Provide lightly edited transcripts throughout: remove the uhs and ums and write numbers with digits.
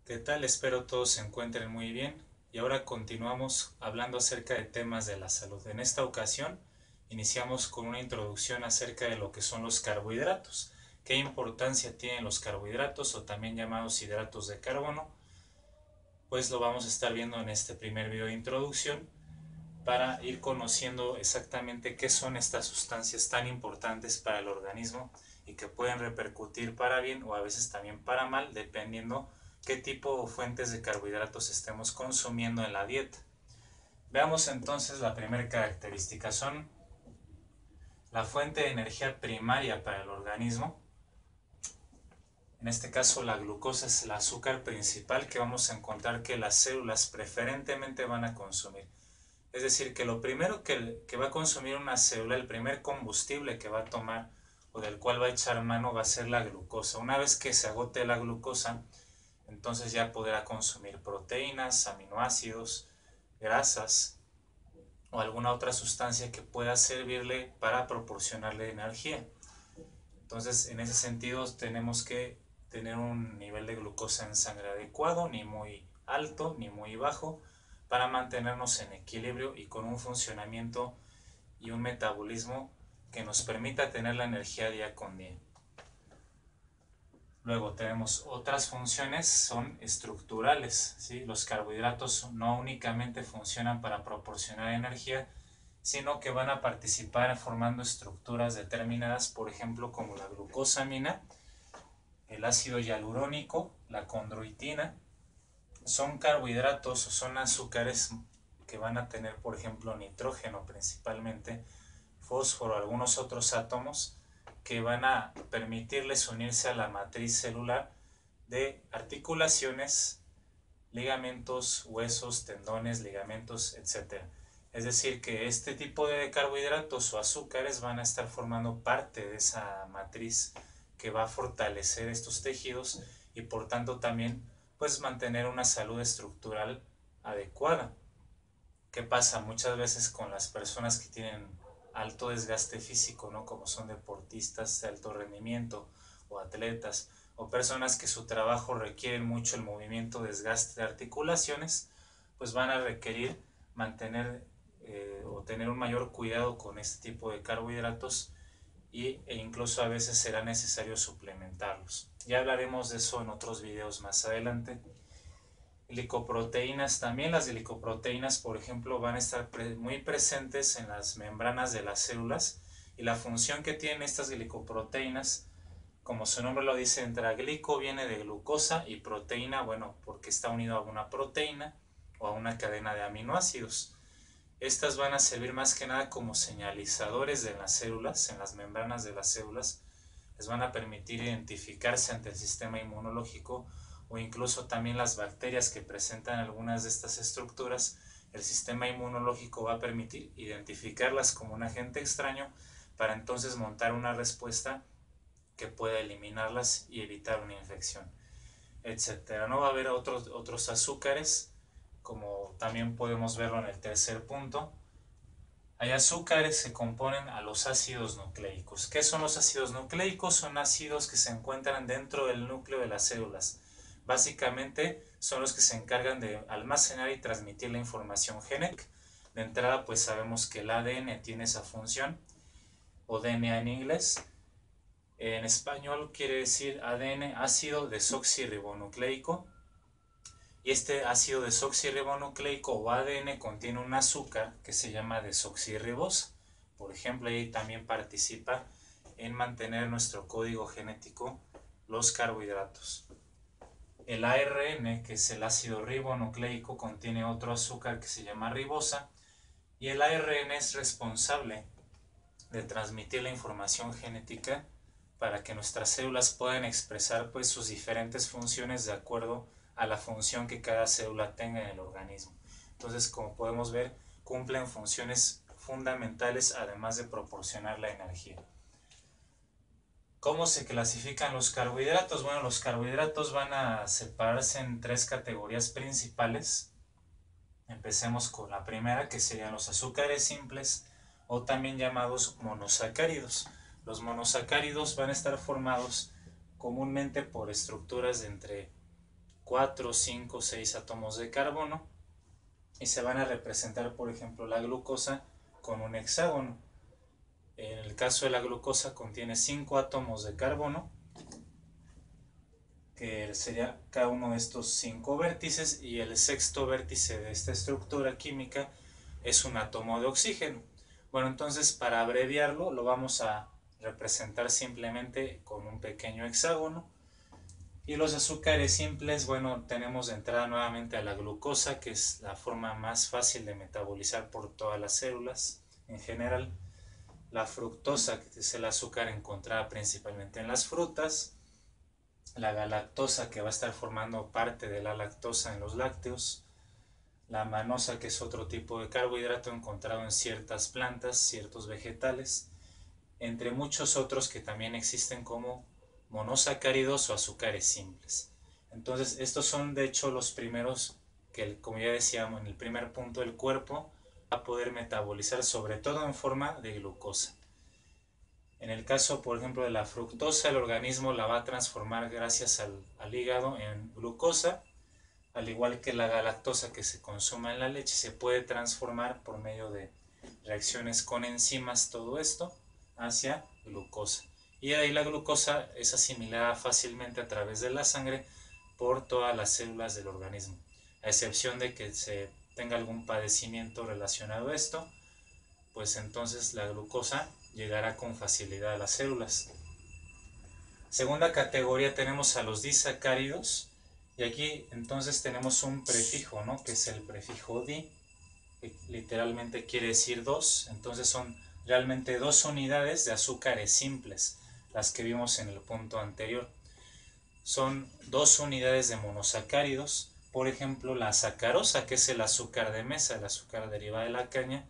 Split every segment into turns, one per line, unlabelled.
¿Qué tal? Espero todos se encuentren muy bien y ahora continuamos hablando acerca de temas de la salud. En esta ocasión iniciamos con una introducción acerca de lo que son los carbohidratos, qué importancia tienen los carbohidratos o también llamados hidratos de carbono, pues lo vamos a estar viendo en este primer video de introducción para ir conociendo exactamente qué son estas sustancias tan importantes para el organismo y que pueden repercutir para bien o a veces también para mal, dependiendo qué tipo o fuentes de carbohidratos estemos consumiendo en la dieta. Veamos entonces la primera característica, son la fuente de energía primaria para el organismo. En este caso la glucosa es el azúcar principal que vamos a encontrar que las células preferentemente van a consumir. Es decir, que lo primero que va a consumir una célula, el primer combustible que va a tomar o del cual va a echar mano va a ser la glucosa. Una vez que se agote la glucosa, entonces ya podrá consumir proteínas, aminoácidos, grasas o alguna otra sustancia que pueda servirle para proporcionarle energía. Entonces, en ese sentido, tenemos que tener un nivel de glucosa en sangre adecuado, ni muy alto ni muy bajo, para mantenernos en equilibrio y con un funcionamiento y un metabolismo que nos permita tener la energía día con día. Luego tenemos otras funciones, son estructurales, ¿sí? Los carbohidratos no únicamente funcionan para proporcionar energía, sino que van a participar formando estructuras determinadas, por ejemplo, como la glucosamina, el ácido hialurónico, la condroitina. Son carbohidratos o son azúcares que van a tener, por ejemplo, nitrógeno principalmente, fósforo, algunos otros átomos que van a permitirles unirse a la matriz celular de articulaciones, ligamentos, huesos, tendones, ligamentos, etc. Es decir, que este tipo de carbohidratos o azúcares van a estar formando parte de esa matriz que va a fortalecer estos tejidos y por tanto también pues mantener una salud estructural adecuada. ¿Qué pasa muchas veces con las personas que tienen alto desgaste físico, ¿no? Como son deportistas de alto rendimiento o atletas o personas que su trabajo requiere mucho el movimiento, desgaste de articulaciones, pues van a requerir mantener o tener un mayor cuidado con este tipo de carbohidratos e incluso a veces será necesario suplementarlos. Ya hablaremos de eso en otros videos más adelante. Glicoproteínas también, las glicoproteínas por ejemplo van a estar muy presentes en las membranas de las células y la función que tienen estas glicoproteínas, como su nombre lo dice, entre glico viene de glucosa y proteína, bueno, porque está unido a una proteína o a una cadena de aminoácidos. Estas van a servir más que nada como señalizadores de las células, en las membranas de las células, les van a permitir identificarse ante el sistema inmunológico o incluso también las bacterias que presentan algunas de estas estructuras. El sistema inmunológico va a permitir identificarlas como un agente extraño para entonces montar una respuesta que pueda eliminarlas y evitar una infección, etcétera. No va a haber otros azúcares, como también podemos verlo en el tercer punto. Hay azúcares que componen a los ácidos nucleicos. ¿Qué son los ácidos nucleicos? Son ácidos que se encuentran dentro del núcleo de las células. Básicamente son los que se encargan de almacenar y transmitir la información genética. De entrada pues sabemos que el ADN tiene esa función, o DNA en inglés. En español quiere decir ADN, ácido desoxirribonucleico. Y este ácido desoxirribonucleico o ADN contiene un azúcar que se llama desoxirribosa. Por ejemplo, ahí también participa en mantener nuestro código genético los carbohidratos. El ARN, que es el ácido ribonucleico, contiene otro azúcar que se llama ribosa, y el ARN es responsable de transmitir la información genética para que nuestras células puedan expresar pues sus diferentes funciones de acuerdo a la función que cada célula tenga en el organismo. Entonces, como podemos ver, cumplen funciones fundamentales además de proporcionar la energía. ¿Cómo se clasifican los carbohidratos? Bueno, los carbohidratos van a separarse en tres categorías principales. Empecemos con la primera, que serían los azúcares simples o también llamados monosacáridos. Los monosacáridos van a estar formados comúnmente por estructuras de entre 4, 5, 6 átomos de carbono y se van a representar, por ejemplo, la glucosa con un hexágono. En el caso de la glucosa contiene 5 átomos de carbono, que sería cada uno de estos 5 vértices, y el sexto vértice de esta estructura química es un átomo de oxígeno. Bueno, entonces para abreviarlo lo vamos a representar simplemente con un pequeño hexágono. Y los azúcares simples, bueno, tenemos de entrada nuevamente a la glucosa, que es la forma más fácil de metabolizar por todas las células en general. La fructosa, que es el azúcar encontrada principalmente en las frutas. La galactosa, que va a estar formando parte de la lactosa en los lácteos. La manosa, que es otro tipo de carbohidrato encontrado en ciertas plantas, ciertos vegetales, entre muchos otros que también existen como monosacáridos o azúcares simples. Entonces, estos son de hecho los primeros que, como ya decíamos en el primer punto, el cuerpo va a poder metabolizar, sobre todo en forma de glucosa. En el caso, por ejemplo, de la fructosa, el organismo la va a transformar gracias al hígado en glucosa, al igual que la galactosa que se consuma en la leche, se puede transformar por medio de reacciones con enzimas, todo esto, hacia glucosa. Y de ahí la glucosa es asimilada fácilmente a través de la sangre por todas las células del organismo, a excepción de que se tenga algún padecimiento relacionado a esto, pues entonces la glucosa llegará con facilidad a las células. Segunda categoría tenemos a los disacáridos, y aquí entonces tenemos un prefijo, ¿no? Que es el prefijo di, que literalmente quiere decir dos. Entonces son realmente dos unidades de azúcares simples, las que vimos en el punto anterior. Son dos unidades de monosacáridos, por ejemplo la sacarosa, que es el azúcar de mesa, el azúcar derivado de la caña,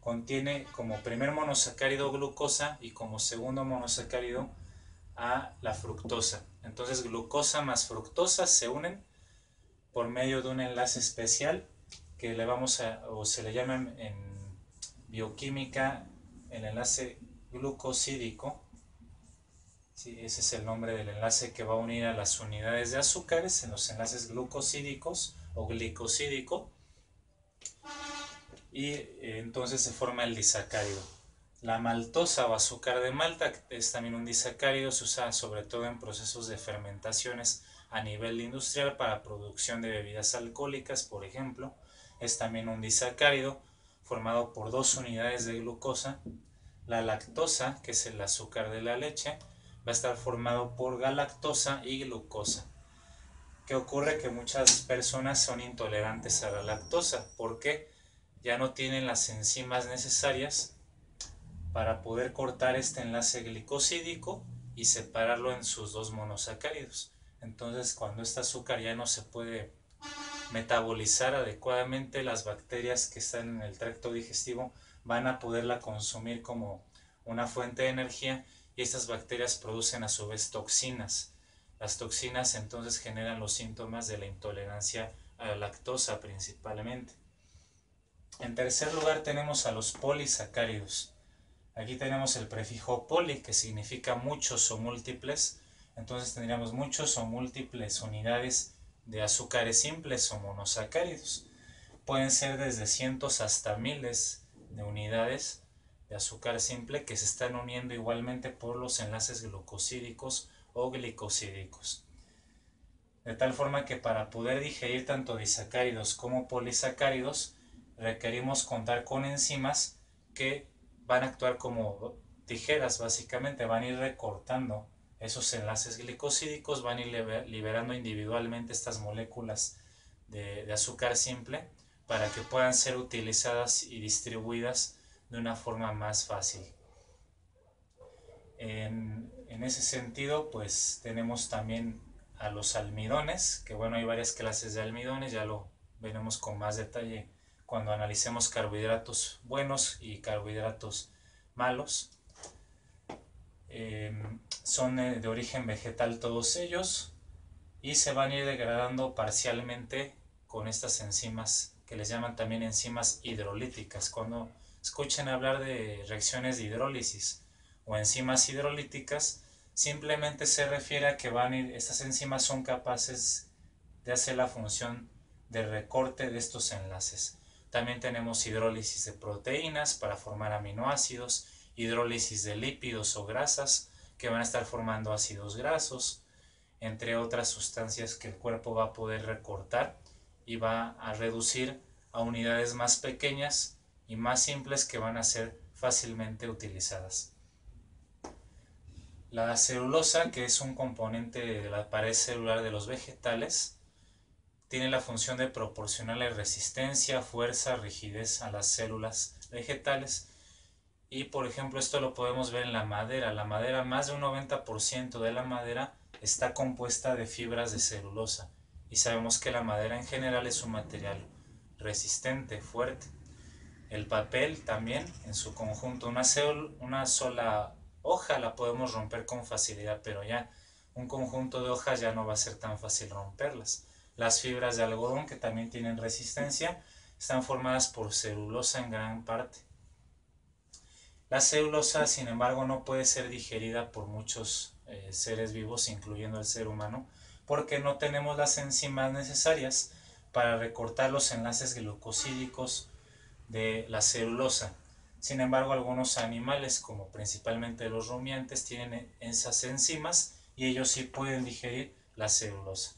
contiene como primer monosacárido glucosa y como segundo monosacárido a la fructosa. Entonces glucosa más fructosa se unen por medio de un enlace especial que le vamos a, o se le llama en bioquímica, el enlace glucosídico. Sí, ese es el nombre del enlace que va a unir a las unidades de azúcares en los enlaces glucosídicos o glicosídico, y entonces se forma el disacárido. La maltosa o azúcar de malta es también un disacárido, se usa sobre todo en procesos de fermentaciones a nivel industrial para producción de bebidas alcohólicas, por ejemplo. Es también un disacárido formado por dos unidades de glucosa. La lactosa, que es el azúcar de la leche, va a estar formado por galactosa y glucosa. ¿Qué ocurre? Que muchas personas son intolerantes a la lactosa porque ya no tienen las enzimas necesarias para poder cortar este enlace glicosídico y separarlo en sus dos monosacáridos. Entonces, cuando este azúcar ya no se puede metabolizar adecuadamente, las bacterias que están en el tracto digestivo van a poderla consumir como una fuente de energía, y estas bacterias producen a su vez toxinas. Las toxinas entonces generan los síntomas de la intolerancia a la lactosa principalmente. En tercer lugar tenemos a los polisacáridos. Aquí tenemos el prefijo poli, que significa muchos o múltiples. Entonces tendríamos muchos o múltiples unidades de azúcares simples o monosacáridos. Pueden ser desde cientos hasta miles de unidades de azúcar simple que se están uniendo igualmente por los enlaces glucosídicos o glicosídicos. De tal forma que para poder digerir tanto disacáridos como polisacáridos requerimos contar con enzimas que van a actuar como tijeras, básicamente van a ir recortando esos enlaces glicosídicos, van a ir liberando individualmente estas moléculas de azúcar simple para que puedan ser utilizadas y distribuidas de una forma más fácil. En ese sentido, pues tenemos también a los almidones, que bueno, hay varias clases de almidones, ya lo veremos con más detalle cuando analicemos carbohidratos buenos y carbohidratos malos. Son de origen vegetal todos ellos y se van a ir degradando parcialmente con estas enzimas que les llaman también enzimas hidrolíticas. Cuando escuchen hablar de reacciones de hidrólisis o enzimas hidrolíticas, simplemente se refiere a que estas enzimas son capaces de hacer la función de recorte de estos enlaces. También tenemos hidrólisis de proteínas para formar aminoácidos, hidrólisis de lípidos o grasas que van a estar formando ácidos grasos, entre otras sustancias que el cuerpo va a poder recortar y va a reducir a unidades más pequeñas y más simples que van a ser fácilmente utilizadas. La celulosa, que es un componente de la pared celular de los vegetales, tiene la función de proporcionarle resistencia, fuerza, rigidez a las células vegetales. Y por ejemplo esto lo podemos ver en la madera. La madera, más de un 90% de la madera está compuesta de fibras de celulosa. Y sabemos que la madera en general es un material resistente, fuerte. El papel también, en su conjunto, una sola hoja la podemos romper con facilidad, pero ya un conjunto de hojas ya no va a ser tan fácil romperlas. Las fibras de algodón, que también tienen resistencia, están formadas por celulosa en gran parte. La celulosa, sin embargo, no puede ser digerida por muchos seres vivos, incluyendo el ser humano, porque no tenemos las enzimas necesarias para recortar los enlaces glucosídicos de la celulosa. Sin embargo, algunos animales, como principalmente los rumiantes, tienen esas enzimas y ellos sí pueden digerir la celulosa.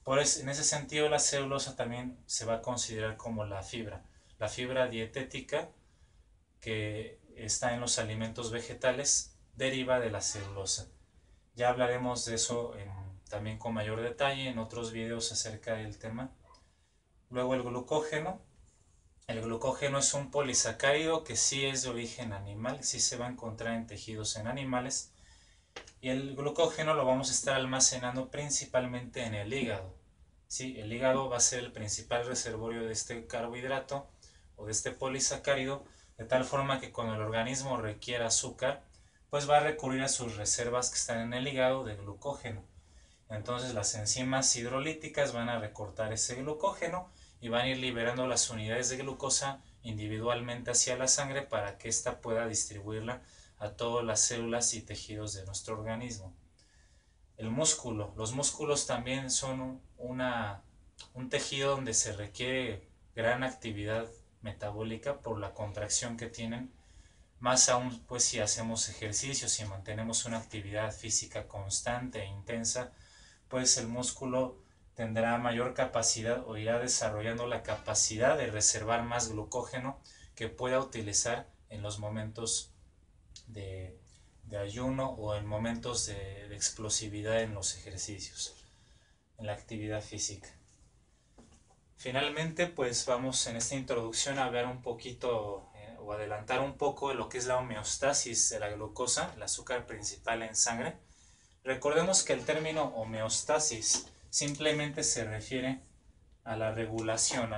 En ese sentido, la celulosa también se va a considerar como la fibra dietética que está en los alimentos vegetales, deriva de la celulosa. Ya hablaremos de eso también con mayor detalle en otros videos acerca del tema. Luego el glucógeno. El glucógeno es un polisacárido que sí es de origen animal, sí se va a encontrar en tejidos en animales. Y el glucógeno lo vamos a estar almacenando principalmente en el hígado. ¿Sí? El hígado va a ser el principal reservorio de este carbohidrato o de este polisacárido, de tal forma que cuando el organismo requiera azúcar, pues va a recurrir a sus reservas que están en el hígado de glucógeno. Entonces las enzimas hidrolíticas van a recortar ese glucógeno y van a ir liberando las unidades de glucosa individualmente hacia la sangre para que ésta pueda distribuirla a todas las células y tejidos de nuestro organismo. El músculo. Los músculos también son un tejido donde se requiere gran actividad metabólica por la contracción que tienen, más aún pues si hacemos ejercicios, si mantenemos una actividad física constante e intensa, pues el músculo tendrá mayor capacidad o irá desarrollando la capacidad de reservar más glucógeno que pueda utilizar en los momentos de ayuno o en momentos de explosividad en los ejercicios, en la actividad física. Finalmente, pues vamos en esta introducción a ver un poquito o adelantar un poco de lo que es la homeostasis de la glucosa, el azúcar principal en sangre. Recordemos que el término homeostasis simplemente se refiere a la regulación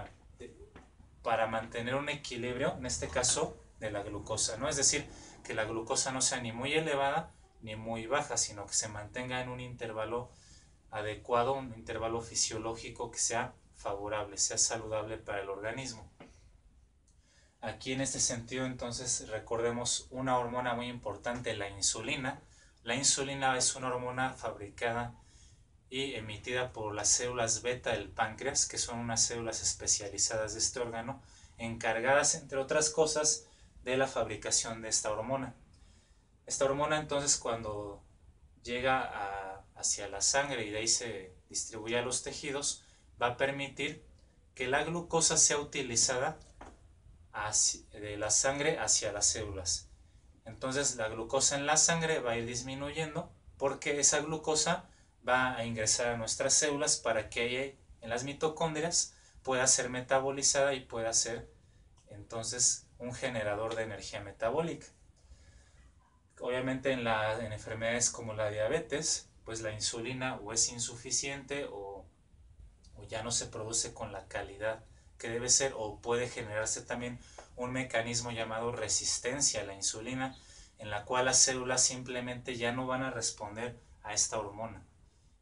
para mantener un equilibrio, en este caso de la glucosa, ¿no? Es decir, que la glucosa no sea ni muy elevada ni muy baja, sino que se mantenga en un intervalo adecuado, un intervalo fisiológico que sea favorable, sea saludable para el organismo. Aquí en este sentido, entonces, recordemos una hormona muy importante, la insulina. La insulina es una hormona fabricada y emitida por las células beta del páncreas, que son unas células especializadas de este órgano, encargadas, entre otras cosas, de la fabricación de esta hormona. Esta hormona, entonces, cuando llega hacia la sangre y de ahí se distribuye a los tejidos, va a permitir que la glucosa sea utilizada de la sangre hacia las células. Entonces la glucosa en la sangre va a ir disminuyendo porque esa glucosa va a ingresar a nuestras células para que en las mitocondrias pueda ser metabolizada y pueda ser entonces un generador de energía metabólica. Obviamente en enfermedades como la diabetes, pues la insulina o es insuficiente o ya no se produce con la calidad que debe ser, o puede generarse también un mecanismo llamado resistencia a la insulina, en la cual las células simplemente ya no van a responder a esta hormona.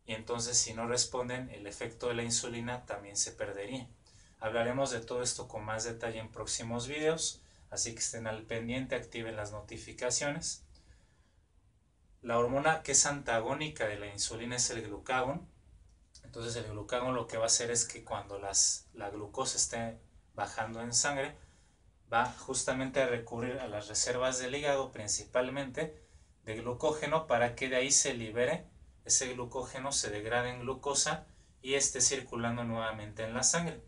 Y entonces si no responden, el efecto de la insulina también se perdería. Hablaremos de todo esto con más detalle en próximos videos, así que estén al pendiente, activen las notificaciones. La hormona que es antagónica de la insulina es el glucagón. Entonces el glucagón lo que va a hacer es que cuando la glucosa esté bajando en sangre, va justamente a recurrir a las reservas del hígado principalmente de glucógeno para que de ahí se libere ese glucógeno, se degrade en glucosa y esté circulando nuevamente en la sangre.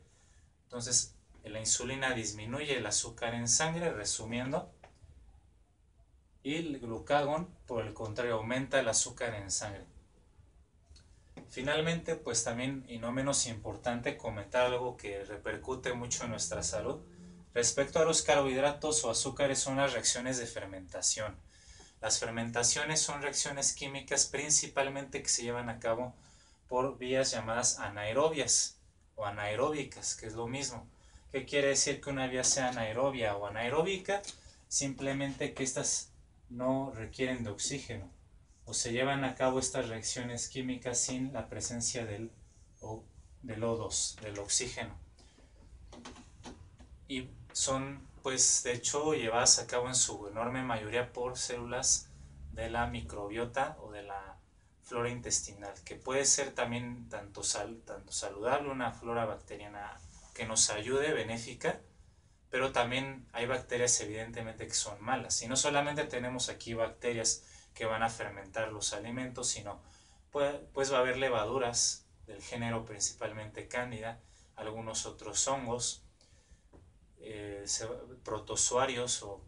Entonces la insulina disminuye el azúcar en sangre, resumiendo, y el glucagón por el contrario aumenta el azúcar en sangre. Finalmente, pues también y no menos importante, comentar algo que repercute mucho en nuestra salud. Respecto a los carbohidratos o azúcares, son las reacciones de fermentación. Las fermentaciones son reacciones químicas principalmente que se llevan a cabo por vías llamadas anaerobias o anaeróbicas, que es lo mismo. ¿Qué quiere decir que una vía sea anaerobia o anaeróbica? Simplemente que estas no requieren de oxígeno o se llevan a cabo estas reacciones químicas sin la presencia del O2, del oxígeno. Y son, pues, de hecho, llevadas a cabo en su enorme mayoría por células de la microbiota o de la flora intestinal, que puede ser también tanto saludable, una flora bacteriana que nos ayude, benéfica, pero también hay bacterias evidentemente que son malas. Y no solamente tenemos aquí bacterias que van a fermentar los alimentos, sino pues va a haber levaduras del género principalmente cándida, algunos otros hongos, protozoarios o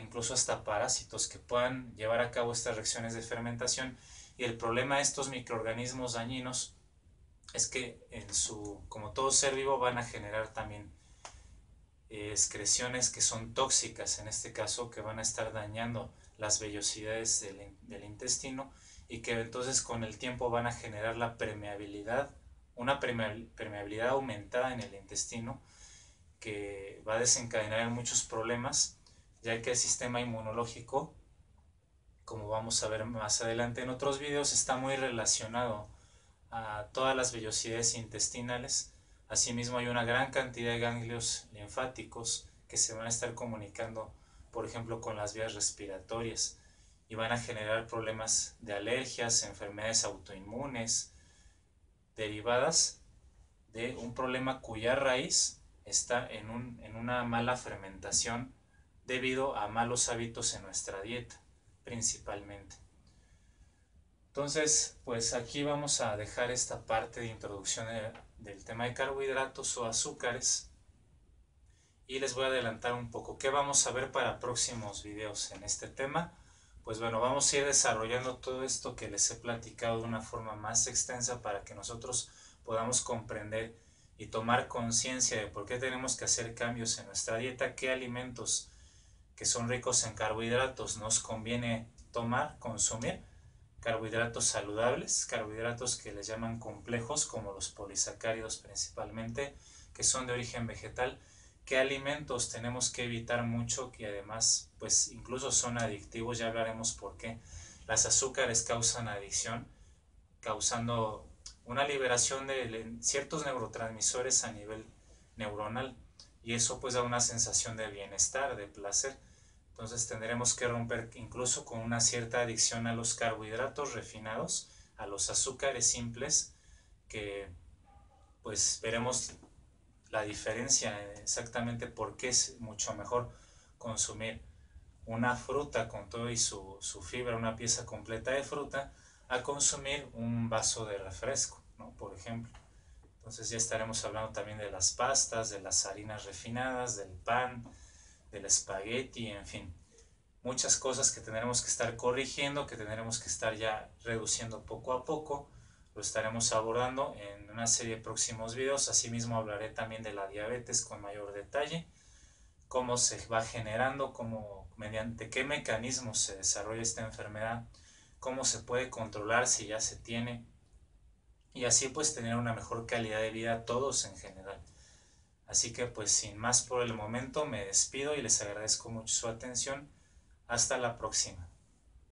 incluso hasta parásitos que puedan llevar a cabo estas reacciones de fermentación. Y el problema de estos microorganismos dañinos es que como todo ser vivo van a generar también excreciones que son tóxicas, en este caso, que van a estar dañando las vellosidades del intestino y que entonces con el tiempo van a generar la permeabilidad, una permeabilidad aumentada en el intestino que va a desencadenar en muchos problemas, ya que el sistema inmunológico, como vamos a ver más adelante en otros videos, está muy relacionado a todas las vellosidades intestinales. Asimismo hay una gran cantidad de ganglios linfáticos que se van a estar comunicando, por ejemplo, con las vías respiratorias y van a generar problemas de alergias, enfermedades autoinmunes, derivadas de un problema cuya raíz está en una mala fermentación debido a malos hábitos en nuestra dieta, principalmente. Entonces, pues aquí vamos a dejar esta parte de introducción del tema de carbohidratos o azúcares y les voy a adelantar un poco qué vamos a ver para próximos videos en este tema. Pues bueno, vamos a ir desarrollando todo esto que les he platicado de una forma más extensa para que nosotros podamos comprender y tomar conciencia de por qué tenemos que hacer cambios en nuestra dieta, qué alimentos que son ricos en carbohidratos nos conviene tomar, consumir, carbohidratos saludables, carbohidratos que les llaman complejos, como los polisacáridos principalmente, que son de origen vegetal, qué alimentos tenemos que evitar mucho, que además pues incluso son adictivos, ya hablaremos por qué. Las azúcares causan adicción, causando una liberación de ciertos neurotransmisores a nivel neuronal, y eso pues da una sensación de bienestar, de placer. Entonces tendremos que romper incluso con una cierta adicción a los carbohidratos refinados, a los azúcares simples, que pues veremos la diferencia exactamente por qué es mucho mejor consumir una fruta con todo y su fibra, una pieza completa de fruta, a consumir un vaso de refresco, ¿no? Por ejemplo. Entonces ya estaremos hablando también de las pastas, de las harinas refinadas, del pan, del espagueti, en fin. Muchas cosas que tendremos que estar corrigiendo, que tendremos que estar ya reduciendo poco a poco. Lo estaremos abordando en una serie de próximos videos. Asimismo hablaré también de la diabetes con mayor detalle, cómo se va generando, mediante qué mecanismos se desarrolla esta enfermedad, cómo se puede controlar si ya se tiene, y así pues tener una mejor calidad de vida todos en general. Así que pues sin más por el momento me despido y les agradezco mucho su atención. Hasta la próxima.